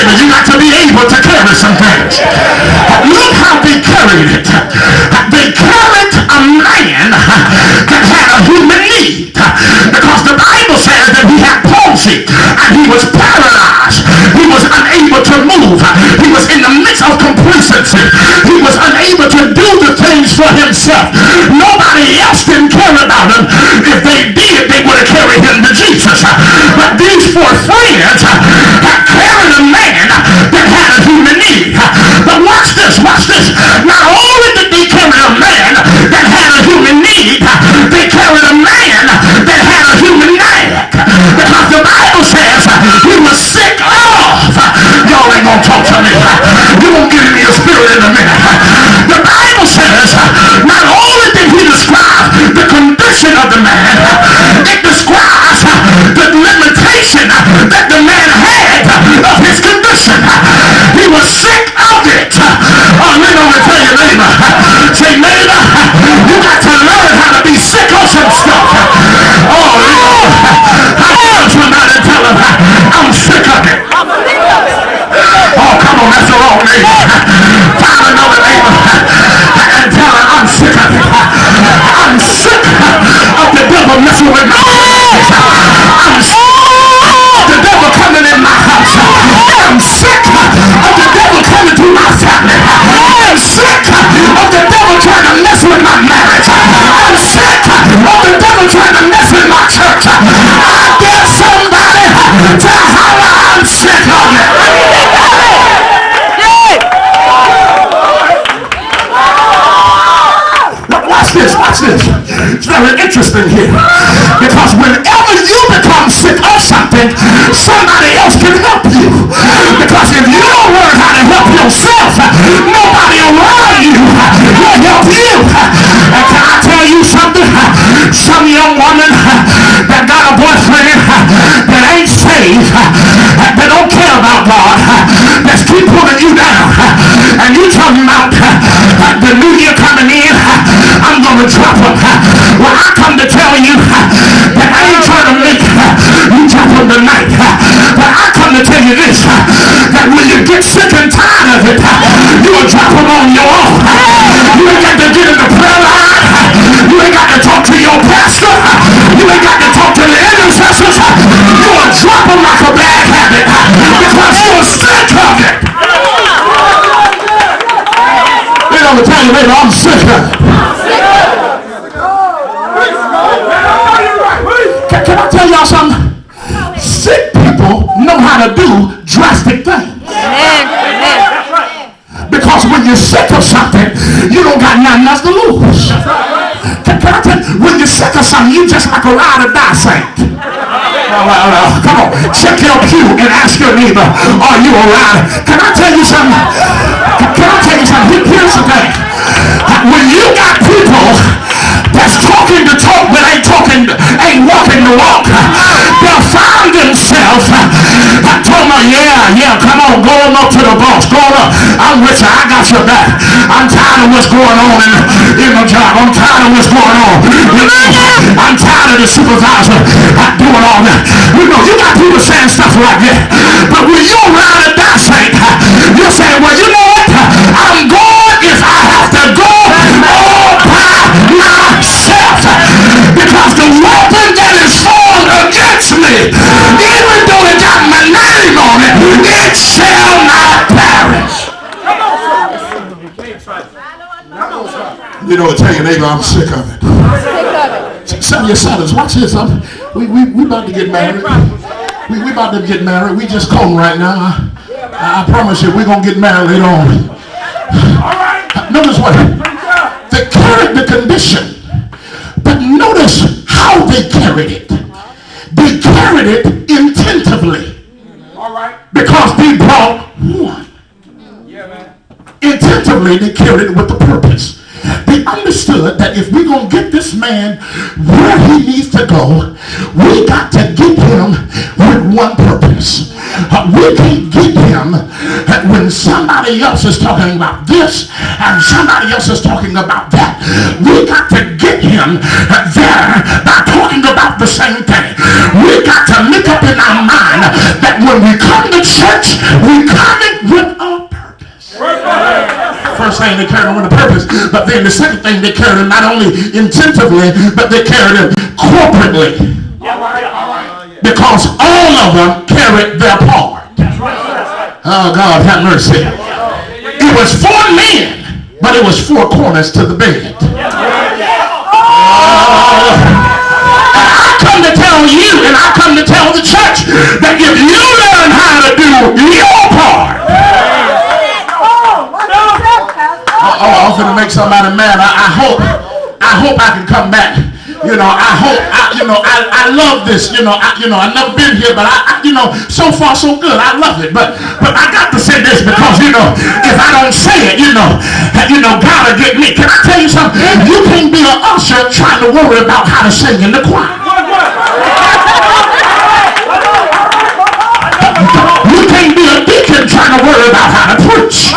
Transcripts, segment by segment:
neighbor, you got to be able to carry some things. Look how they carried it. They carried a man that had a human need, because the Bible says that he had palsy and he was paralyzed. He was unable to move. He was in the midst of complacency. He was unable to do the things for himself. Nobody else didn't care about him. If they did, they would have carried him to Jesus. But these four friends had carried a man that had a human need. But watch this, watch this. Not only did they carry a man that had a human need, they carried a man that had a human nag. Because the Bible says he was sick of. Y'all ain't gonna talk to me. You won't get in your spirit in a minute. The Bible says not only did he describe the condition of the man, it describes the limitation that the man had of his condition. He was sick of it. Oh, lean over and tell your neighbor. Say, neighbor, you got to learn how to be sick of some stuff. Oh, lean over. I tell somebody, tell him, I'm sick of it. Oh, come on, that's the wrong neighbor. Find another neighbor and tell him, I'm sick of it. I'm sick of the devil messing with my life. I'm sick of the devil coming in my house. I'm sick of the devil coming to my family. I'm sick of the devil trying to mess with my marriage. I'm sick of the devil trying to mess with my church. I dare somebody to holler, I'm sick of it. Watch this. It's very interesting here. Because whenever you become sick of something, somebody else can help you. Because if you don't learn how to help yourself, nobody around you will help you. And can I tell you something? Some young woman that got a boyfriend that ain't saved, that don't care about God, that's keep pulling you down. And you talking about the new year coming in, I'm going to drop them. Well, I come to tell you that I ain't trying to make you drop them tonight. But I come to tell you this, that when you get sick and tired of it, you will drop them on your own. You ain't got to get in the prayer line. You ain't got to talk to your pastor. You ain't got to talk to the intercessors. You will drop them like a bad habit because you're sick of it. You know, to tell you later, I'm sick of it. Can I tell y'all something? Sick people know how to do drastic things. Because when you're sick of something, you don't got nothing else to lose. Can I tell you, when you're sick of something, you just like a ride or die saint. Come on, check your pew and ask your neighbor, are you a rider? Can I tell you something? Can I tell you something? Here's the thing. When you got people that's talking the talk but ain't walking the walk, they'll find themselves talking about, yeah, come on, go on up to the boss, go on up, I'm with you, I got your back. I'm tired of what's going on in my job. I'm tired of what's going on. I'm tired of the supervisor doing all that. You know, you got people saying stuff like that. But when you're around a die saint, you're saying, well, you know what? I'm going if I have to go all by myself. Because the weapon that is formed against me, even though it got my name on it, it shall not perish. You know, tell your neighbor, I'm sick of it. Some of your sons, watch this. We about to get married. We about to get married. We just come right now. I promise you, we're going to get married later on. Notice what? They carried the condition. But notice how they carried it. They carried it intentively. Because they brought one. Intentively, they carried it with a purpose. They understood that if we're going to get this man where he needs to go, we got to get him with one purpose. We can't get him when somebody else is talking about this and somebody else is talking about that. We got to get him there by talking about the same thing. We got to make up in our mind that when we come to church, we coming with a purpose. First thing, they carried him with a purpose, but then the second thing, they carried him not only intentively, but they carried him corporately. Because all of them carried their part. Oh, God, have mercy. It was 4 men, but it was 4 corners to the bed. I come to tell you, and I come to tell the church, that if you learn how to do your part, I'm going to make somebody mad. I hope I can come back. You know, I hope, I love this. I've never been here, but so far so good. I love it. But I got to say this because, if I don't say it, God will get me. Can I tell you something? You can't be an usher trying to worry about how to sing in the choir. You can't be a deacon trying to worry about how to preach.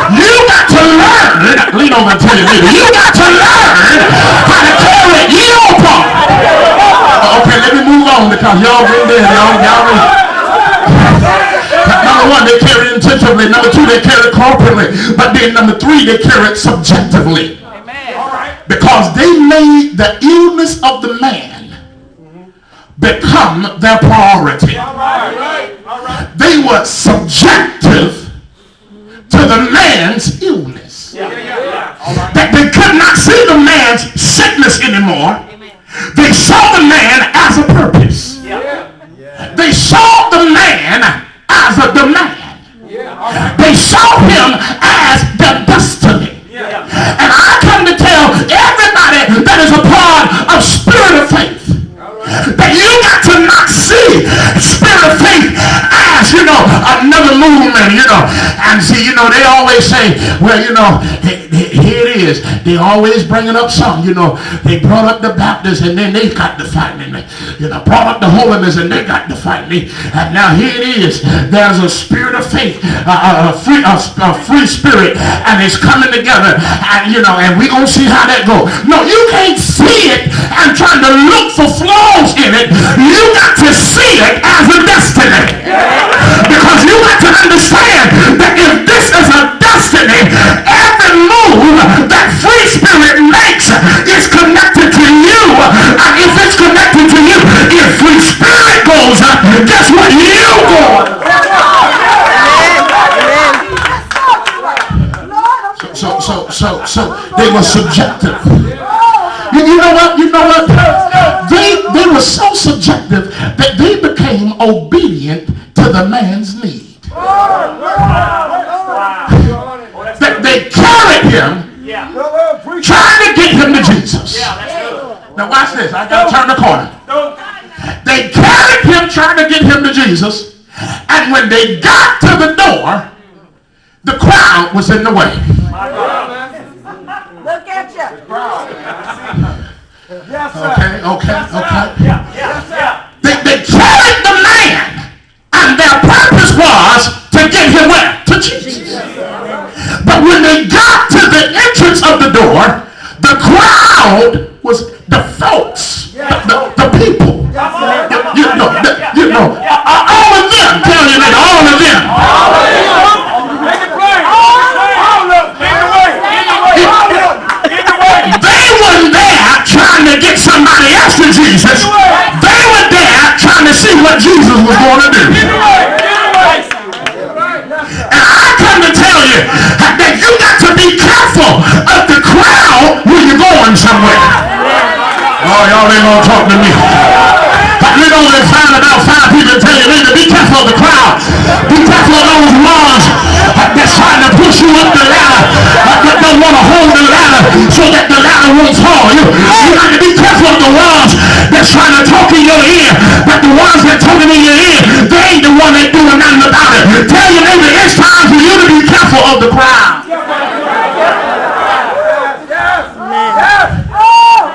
You got to learn. Lean over and tell your neighbor. You got to learn how to carry your part. Okay, let me move on because y'all been there. Y'all. Number 1, they carry intentionally. Number 2, they carry corporately. But then number 3, they carry subjectively. Because they made the illness of the man become their priority. They were subjective to the man's illness. That they could not see the man's sickness anymore. They saw the man as a purpose. They saw the man as a demand. They saw him as the destiny. And I come to tell everybody that is a part of Spirit of Faith that you got to not see Spirit of Faith as, another movement, And see, they always say, well, here it is. They always bringing up something, They brought up the Baptists and then they got to fighting me. Brought up the holiness and they got to fight me. And now here it is. There's a Spirit of Faith, a free spirit, and it's coming together. And, and we gonna see how that goes. No, you can't see it and trying to look for flaws in it. You got to see it as a destiny. Because you got to understand that if this is a destiny, every move that free spirit makes is connected to you. And if it's connected to you, if free spirit goes up, guess what? You go. So they were subjective. You know what? They were so subjective that they became obedient to the man's need. That they carried him, trying to get him to Jesus. Now watch this. I got to turn the corner. They carried him, trying to get him to Jesus. And when they got to the door, the crowd was in the way. Look at you. Okay. They carried the man, and their purpose was to get him where? To Jesus. But when they got to the entrance of the door, the crowd was the folks, the people. All of them. Tell you that all of them. Make it plain. They weren't there trying to get somebody else to Jesus. They were there trying to see what Jesus was going to do. And I come to tell you that you got to be careful of the crowd when you're going somewhere. Oh, y'all ain't gonna talk to me. You only find about 5 people tell you, be careful of the crowd. Be careful of those ones that's trying to push you up the ladder, that don't want to hold the ladder so that the ladder won't fall. You got to be careful of the ones that's trying to talk in your ear, but the ones that talking in your ear, they ain't the one that doing nothing about it. Tell your neighbor, it's time for you to be careful of the crowd.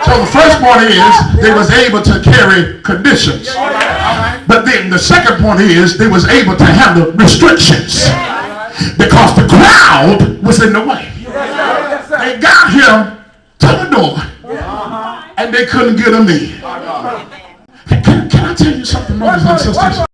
So the first point is they was able to carry conditions. But then the second point is they was able to handle restrictions. Because the crowd was in the way. They got him to the door and they couldn't get him in. Can I tell you something, brothers and sisters?